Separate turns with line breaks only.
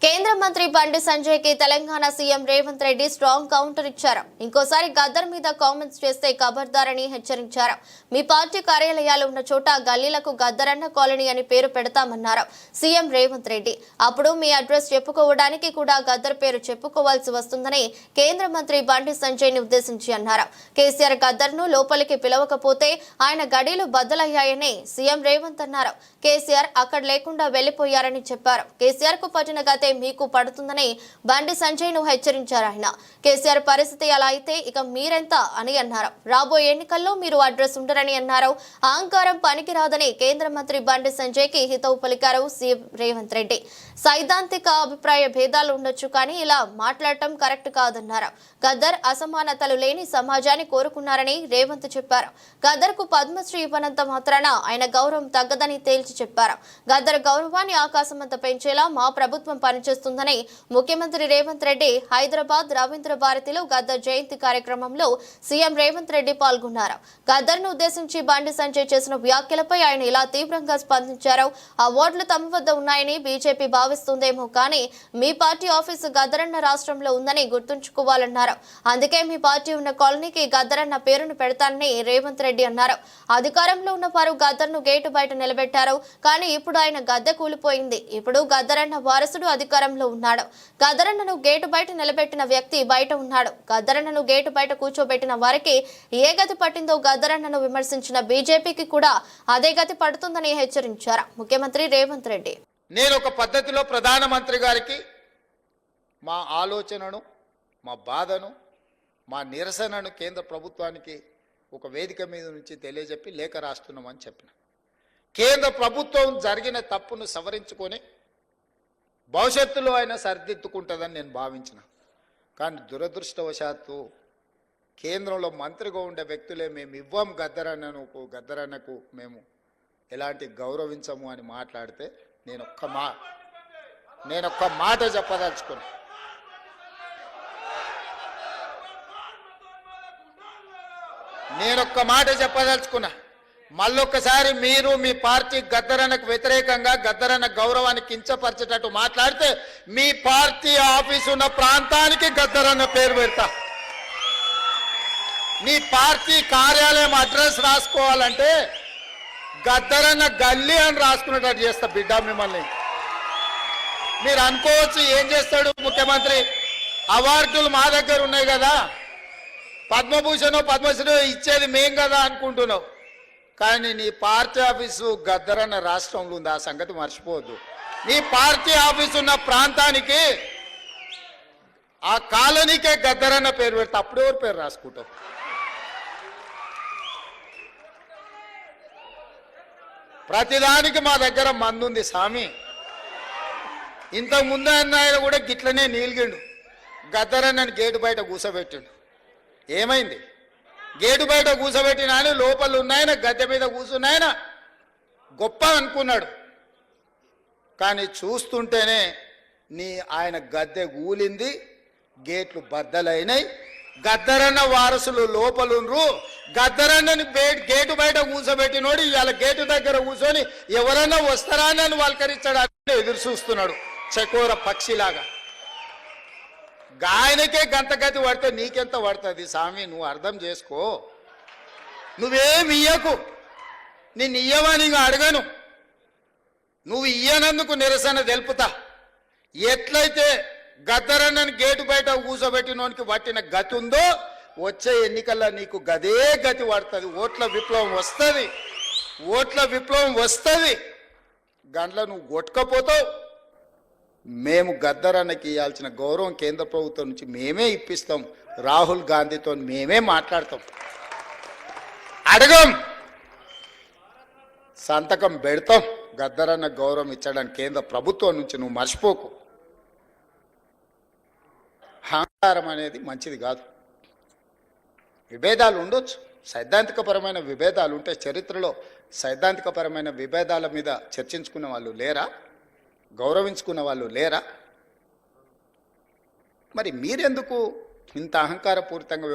కేంద్ర మంత్రి బండి సంజయ్ కి Telangana CM Revanth Reddy strong counter ఇచ్చారు. ఇంకోసారి గద్దర్ మీద కామెంట్స్ చేస్తే ఖబర్దారని హెచ్చరించారు. మీ పార్టీ కార్యాలయాలు ఉన్న చోట గల్లీలకు గద్దరన్న కాలనీ అని పేరు పెడతామన్నారు సీఎం రేవంత్ రెడ్డి. అప్పుడు మీ అడ్రస్ చెప్పుకోవడానికి కూడా గద్దర్ పేరు చెప్పుకోవాల్సి వస్తుందని కేంద్ర మంత్రి బండి సంజయ్ ని ఉద్దేశించి అన్నారు. కేసీఆర్ గద్దర్ ను లోపలికి పిలవకపోతే ఆయన గడీలు బద్దలయ్యాయని సీఎం రేవంత్ అన్నారు. కేసీఆర్ అక్కడ లేకుండా వెళ్లిపోయారని చెప్పారు. కేసీఆర్ కు పట్టిన గతే మీకు పడుతుందని బండి సంజయ్ ను హెచ్చరించారు. ఆయన కేసీఆర్ పరిస్థితి అలా అయితే ఇక మీరెంత అని అన్నారు. రాబోయే ఎన్నికల్లో మీరు అడ్రస్ ఉండరని అన్నారు. అహంకారం పనికిరాదని కేంద్ర మంత్రి బండి సంజయ్ కి హితవు పలికారు సీఎం రేవంత్ రెడ్డి. సైద్ధాంతిక అభిప్రాయ భేదాలు ఉండొచ్చు, కానీ ఇలా మాట్లాడటం కరెక్ట్ కాదన్నారు. గద్దర్ అసమానతలు లేని సమాజాన్ని కోరుకున్నారని రేవంత్ చెప్పారు. గద్దర్ కు పద్మశ్రీ ఇవ్వనంత మాత్రాన ఆయన గౌరవం తగ్గదని తేల్చి చెప్పారు. గద్దర్ గౌరవాన్ని ఆకాశమంత పెంచేలా మా ప్రభుత్వం పనిచేస్తుందని ముఖ్యమంత్రి రేవంత్ రెడ్డి హైదరాబాద్ రవీంద్ర భారతిలో గద్దర్ జయంతి కార్యక్రమంలో సీఎం రేవంత్ రెడ్డి పాల్గొన్నారు. గద్దర్ ను ఉద్దేశించి బండి సంజయ్ చేసిన వ్యాఖ్యలపై ఆయన ఇలా తీవ్రంగా స్పందించారు. ఆ ఓట్లు తమ వద్ద ఉన్నాయని బీజేపీ భావిస్తుందేమో, కానీ మీ పార్టీ ఆఫీసు గద్దరన్న రాష్ట్రంలో ఉందని గుర్తుంచుకోవాలన్నారు. అందుకే మీ పార్టీ ఉన్న కాలనీకి గద్దరన్న పేరును పెడతానని రేవంత్ రెడ్డి అన్నారు. అధికారంలో ఉన్న వారు గద్దర్ ను గేటు బయట నిలబెట్టారు, కానీ ఇప్పుడు ఆయన గద్దె కూలిపోయింది. ఇప్పుడు గద్దరన్న వారసుడు అధికారంలో ఉన్నాడు. గద్దరన్నను గేటు బయట నిలబెట్టిన వ్యక్తి బయట ఉన్నాడు. గద్దరన్నను గేటు బయట కూర్చోబెట్టిన వారికి ఏ గతి పట్టిందో గద్దరన్నను విమర్శించిన బీజేపీకి కూడా అదే గతి పడుతుందని హెచ్చరించారు ముఖ్యమంత్రి రేవంత్ రెడ్డి.
నేను ఒక పద్ధతిలో ప్రధానమంత్రి గారికి మా ఆలోచనను, మా బాధను, మా నిరసనను కేంద్ర ప్రభుత్వానికి ఒక వేదిక మీద నుంచి తెలియజెప్పి లేఖ రాస్తున్నామని చెప్పిన. కేంద్ర ప్రభుత్వం జరిగిన తప్పును సవరించుకొని భవిష్యత్తులో అయినా సరిదిద్దుకుంటుందని నేను భావించిన. కానీ దురదృష్టవశాత్తు కేంద్రంలో మంత్రిగా ఉండే వ్యక్తులే మేము ఇవ్వం గద్దరన్నకు మేము ఎలాంటి గౌరవించము అని మాట్లాడితే నేను ఒక్క మాట చెప్పదలుచుకున్నా. మళ్ళొక్కసారి మీరు మీ పార్టీ గద్దరన్నకు వ్యతిరేకంగా గద్దరన్న గౌరవాన్ని కించపరిచేటట్టు మాట్లాడితే మీ పార్టీ ఆఫీసు ఉన్న ప్రాంతానికి గద్దరన్న పేరు పెడతా. మీ పార్టీ కార్యాలయం అడ్రస్ రాసుకోవాలంటే గద్దరన్న గల్లీ అని రాసుకునేటట్టు చేస్తా బిడ్డ. మిమ్మల్ని మీరు అనుకోవచ్చు ఏం చేస్తాడు ముఖ్యమంత్రి, అవార్డులు మా దగ్గర ఉన్నాయి కదా, పద్మభూషణ్ పద్మశ్రీ ఇచ్చేది మేం కదా అనుకుంటున్నావు. కానీ నీ పార్టీ ఆఫీసు గద్దరన్న రాష్ట్రంలో ఉంది, ఆ సంగతి మర్చిపోవద్దు. నీ పార్టీ ఆఫీసు ఉన్న ప్రాంతానికి ఆ కాలనీకే గద్దరన్న పేరు పెడితే అప్పుడు ఎవరు పేరు రాసుకుంటావు? ప్రతిదానికి మా దగ్గర మందుంది స్వామి. ఇంతకు ముందు ఆయన కూడా గిట్లనే నీలిగిండు, గద్దరన్నని గేటు బయట కూసబెట్టిండు. ఏమైంది? గేటు బయట కూసబెట్టిన ఆయన లోపల ఉన్నాయన గద్దె మీద కూర్చున్నాయన గొప్ప అనుకున్నాడు. కానీ చూస్తుంటేనే ఆయన గద్దె కూలింది, గేట్లు బద్దలైనాయి. గద్దరన్న వారసులు లోపలుండ్రు. గద్దరన్నని గేటు బయట కూర్చోబెట్టినోడు ఇవాళ గేటు దగ్గర కూర్చొని ఎవరన్నా వస్తారా అని వల్కరించడానికి ఎదురు చూస్తున్నాడు చకోర పక్షిలాగా. గాయనకే గంతగతి పడితే నీకెంత పడుతుంది స్వామి? నువ్వు అర్థం చేసుకో. నువ్వేమి ఇయ్యకు, నిన్ను ఇయ్యమని అడగను. నువ్వు ఇయ్యనందుకు నిరసన తెలుపుతా. ఎట్లయితే గద్దరన్నని గేటు బయట కూర్చోబెట్టినోనికి పట్టిన గతి ఉందో వచ్చే ఎన్నికల్లో నీకు గదే గతి పడుతుంది. ఓట్ల విప్లవం వస్తుంది. గంటలో నువ్వు కొట్టుకపోతావు. మేము గద్దరన్నకి ఇవ్వాల్సిన గౌరవం కేంద్ర ప్రభుత్వం నుంచి మేమే ఇప్పిస్తాం. రాహుల్ గాంధీతో మేమే మాట్లాడతాం, అడగం, సంతకం పెడతాం. గద్దరన్న గౌరవం ఇచ్చడానికి కేంద్ర ప్రభుత్వం నుంచి నువ్వు మర్చిపోకు. అహంకారం అనేది మంచిది కాదు. విభేదాలు ఉండొచ్చు, సైద్ధాంతికపరమైన విభేదాలు ఉంటే. చరిత్రలో సైద్ధాంతికపరమైన విభేదాల మీద చర్చించుకున్న వాళ్ళు లేరా? గౌరవించుకున్న వాళ్ళు లేరా? మరి మీరెందుకు ఇంత అహంకారపూరితంగా